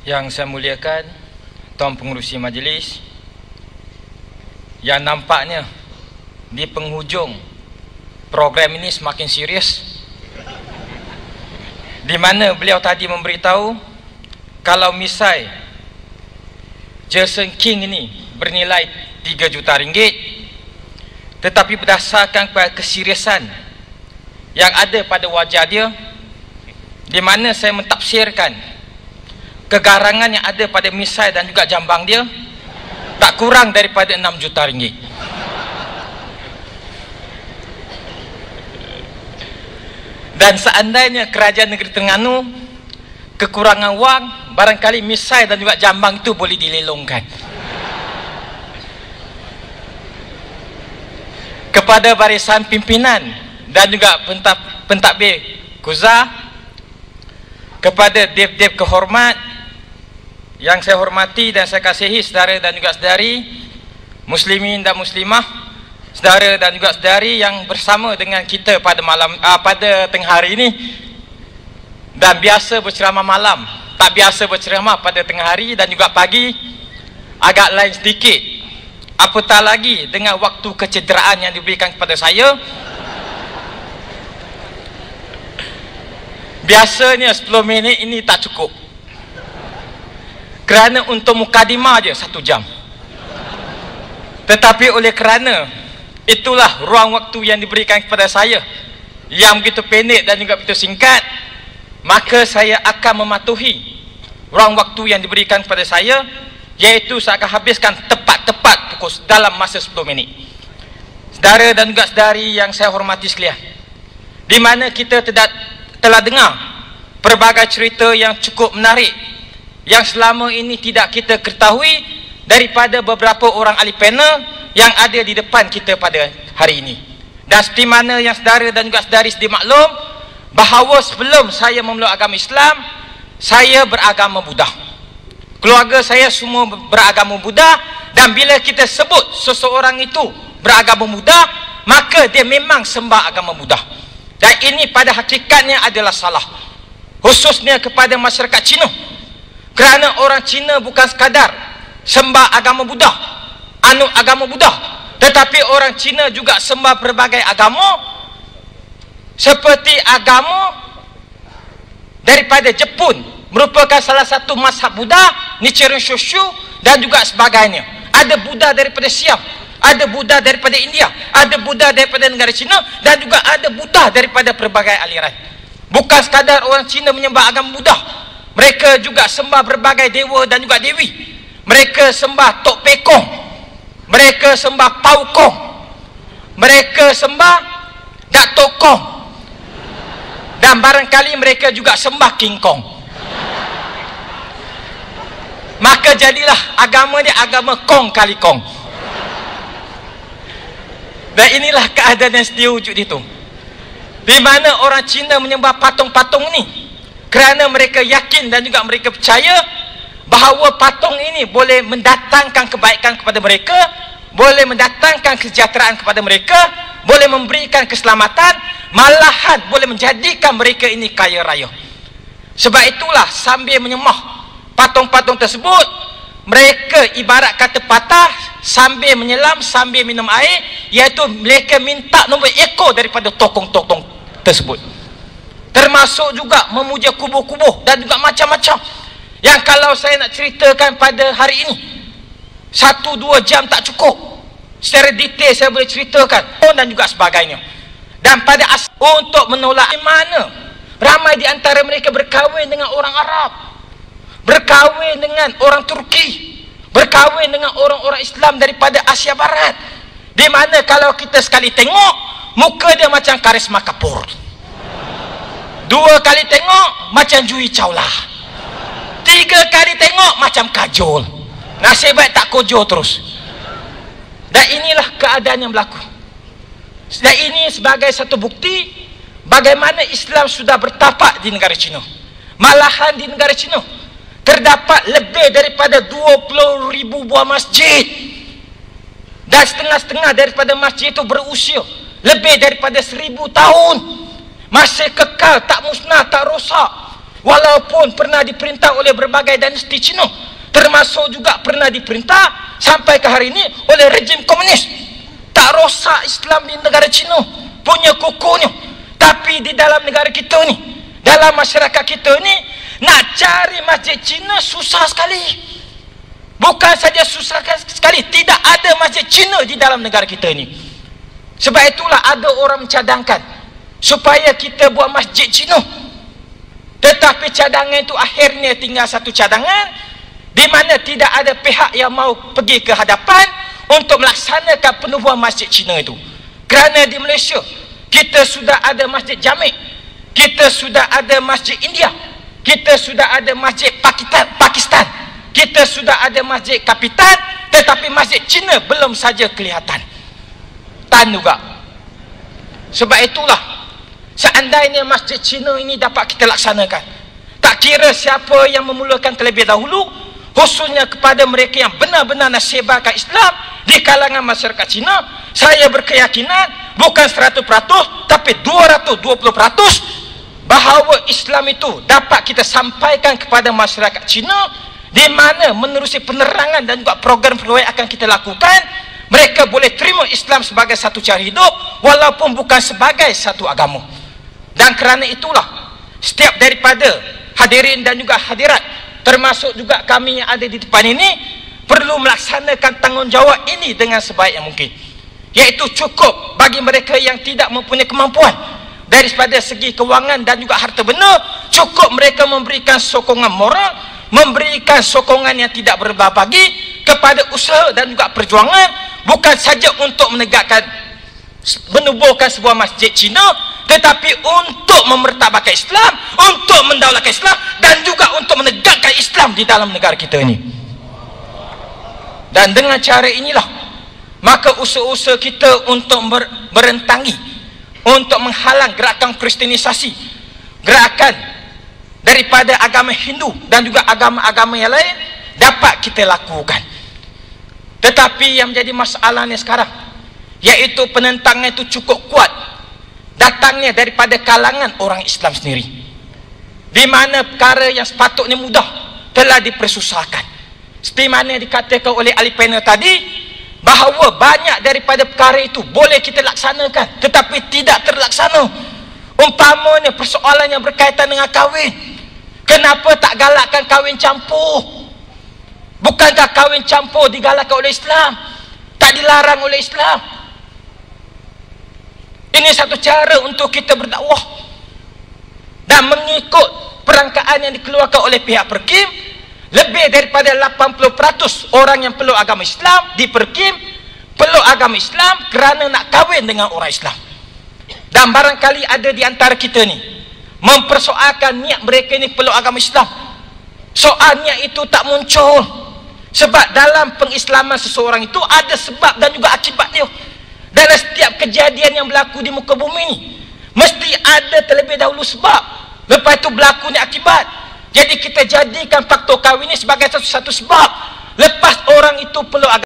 Yang saya muliakan Tuan Pengerusi Majlis, yang nampaknya di penghujung program ini semakin serius, di mana beliau tadi memberitahu kalau misai Jason King ini bernilai 3 juta ringgit, tetapi berdasarkan kepada keseriusan yang ada pada wajah dia, di mana saya mentafsirkan kegarangan yang ada pada misai dan juga jambang dia tak kurang daripada 6 juta ringgit. Dan seandainya kerajaan negeri Terengganu kekurangan wang, barangkali misai dan juga jambang itu boleh dilelongkan. Kepada barisan pimpinan dan juga pentadbir Kuza, kepada dev-dev kehormat yang saya hormati dan saya kasihi, saudara dan juga saudari muslimin dan muslimah, saudara dan juga saudari yang bersama dengan kita pada pada tengah hari ini, dan biasa berceramah malam, tak biasa berceramah pada tengah hari dan juga pagi, agak lain sedikit, apatah lagi dengan waktu kecederaan yang diberikan kepada saya. Biasanya 10 minit ini tak cukup, kerana untuk mukadimah je 1 jam. Tetapi oleh kerana itulah ruang waktu yang diberikan kepada saya yang begitu pendek dan juga begitu singkat, maka saya akan mematuhi ruang waktu yang diberikan kepada saya, iaitu saya akan habiskan tepat-tepat pukul dalam masa 10 minit. Saudara dan juga saudari yang saya hormati sekalian, di mana kita telah dengar pelbagai cerita yang cukup menarik yang selama ini tidak kita ketahui daripada beberapa orang ahli panel yang ada di depan kita pada hari ini. Dan seperti mana yang saudara dan juga saudari sedia maklum, bahawa sebelum saya memeluk agama Islam, saya beragama Buddha. Keluarga saya semua beragama Buddha, dan bila kita sebut seseorang itu beragama Buddha, maka dia memang sembah agama Buddha. Dan ini pada hakikatnya adalah salah, khususnya kepada masyarakat Cina. Kerana orang Cina bukan sekadar sembah agama Buddha, anut agama Buddha, tetapi orang Cina juga sembah berbagai agama, seperti agama daripada Jepun, merupakan salah satu mazhab Buddha, Nichiren Shoshu dan juga sebagainya. Ada Buddha daripada Siam, ada Buddha daripada India, ada Buddha daripada negara Cina, dan juga ada Buddha daripada pelbagai aliran. Bukan sekadar orang Cina menyembah agama Buddha, mereka juga sembah berbagai dewa dan juga dewi. Mereka sembah Tok Pekong, mereka sembah Pau Kong, mereka sembah Datuk Kong, dan barangkali mereka juga sembah King Kong. Maka jadilah agama dia agama Kong kali Kong. Dan inilah keadaan yang sedia wujud itu, di mana orang Cina menyembah patung-patung ini kerana mereka yakin dan juga mereka percaya bahawa patung ini boleh mendatangkan kebaikan kepada mereka, boleh mendatangkan kesejahteraan kepada mereka, boleh memberikan keselamatan, malahan boleh menjadikan mereka ini kaya raya. Sebab itulah sambil menyembah patung-patung tersebut, mereka ibarat kata patah sambil menyelam, sambil minum air, iaitu mereka minta nombor ekor daripada tokong-tokong tersebut. Termasuk juga memuja kubur-kubur dan juga macam-macam, yang kalau saya nak ceritakan pada hari ini 1-2 jam tak cukup. Secara detail saya boleh ceritakan dan juga sebagainya. Dan pada untuk menolak, di mana ramai di antara mereka berkahwin dengan orang Arab, berkahwin dengan orang Turki, berkahwin dengan orang-orang Islam daripada Asia Barat, di mana kalau kita sekali tengok, muka dia macam Karisma Kapoor, 2 kali tengok macam Jui Chawla, 3 kali tengok macam Kajol. Nasib baik tak kojo terus. Dan inilah keadaan yang berlaku. Dan ini sebagai satu bukti bagaimana Islam sudah bertapak di negara Cina. Malahan di negara Cina terdapat lebih daripada 20,000 buah masjid, dan setengah-setengah daripada masjid itu berusia lebih daripada 1000 tahun, masih kekal, tak musnah, tak rosak. walaupun pernah diperintah oleh berbagai dinasti Cina, termasuk juga pernah diperintah sampai ke hari ini oleh rejim komunis. Tak rosak Islam di negara Cina punya kukuhnya, tapi di dalam negara kita ni, dalam masyarakat kita ni, nak cari masjid Cina susah sekali. Bukan saja susah sekali, tidak ada masjid Cina di dalam negara kita ni. Sebab itulah ada orang mencadangkan supaya kita buat masjid Cina, tetapi cadangan itu akhirnya tinggal satu cadangan, di mana tidak ada pihak yang mau pergi ke hadapan untuk melaksanakan penubuhan masjid Cina itu. Kerana di Malaysia kita sudah ada masjid Jamik, kita sudah ada masjid India, kita sudah ada masjid Pakistan, kita sudah ada masjid Kapitan, tetapi masjid Cina belum saja kelihatan. Tan juga. Sebab itulah, seandainya masjid Cina ini dapat kita laksanakan, tak kira siapa yang memulakan terlebih dahulu, khususnya kepada mereka yang benar-benar nak sebarkan Islam di kalangan masyarakat Cina, saya berkeyakinan bukan 100% tapi 220% bahawa Islam itu dapat kita sampaikan kepada masyarakat Cina, di mana menerusi penerangan dan juga program-program yang akan kita lakukan, mereka boleh terima Islam sebagai satu cara hidup walaupun bukan sebagai satu agama. Dan kerana itulah setiap daripada hadirin dan juga hadirat, termasuk juga kami yang ada di depan ini, perlu melaksanakan tanggungjawab ini dengan sebaik yang mungkin, iaitu cukup bagi mereka yang tidak mempunyai kemampuan daripada segi kewangan dan juga harta benda, cukup mereka memberikan sokongan moral, memberikan sokongan yang tidak berbelah bagi kepada usaha dan juga perjuangan, bukan saja untuk menegakkan, menubuhkan sebuah masjid Cina, tetapi untuk memertabatkan Islam, untuk mendaulatkan Islam, dan juga untuk menegakkan Islam di dalam negara kita ini. Dan dengan cara inilah, maka usaha-usaha kita untuk merentangi, untuk menghalang gerakan kristenisasi, gerakan daripada agama Hindu dan juga agama-agama yang lain, dapat kita lakukan. Tetapi yang menjadi masalahnya sekarang, iaitu penentangan itu cukup kuat, datangnya daripada kalangan orang Islam sendiri, di mana perkara yang sepatutnya mudah telah dipersusahkan. Seperti mana dikatakan oleh ahli panel tadi, bahawa banyak daripada perkara itu boleh kita laksanakan tetapi tidak terlaksana. Umpamanya persoalan yang berkaitan dengan kahwin, kenapa tak galakkan kahwin campur? Bukankah kahwin campur digalakkan oleh Islam, tak dilarang oleh Islam? Ini satu cara untuk kita berdakwah dan mengikut perangkaan yang dikeluarkan oleh pihak Perkim. Lebih daripada 80% orang yang peluk agama Islam di Perkim peluk agama Islam kerana nak kahwin dengan orang Islam. Dan barangkali ada di antara kita ni mempersoalkan niat mereka ni peluk agama Islam. Soal niat itu tak muncul, sebab dalam pengislaman seseorang itu ada sebab dan juga akibat dia. Dalam setiap kejadian yang berlaku di muka bumi ni mesti ada terlebih dahulu sebab, lepas itu berlaku ni akibat. Jadi kita jadikan faktor kahwin ini sebagai satu sebab. Lepas orang itu peluk agama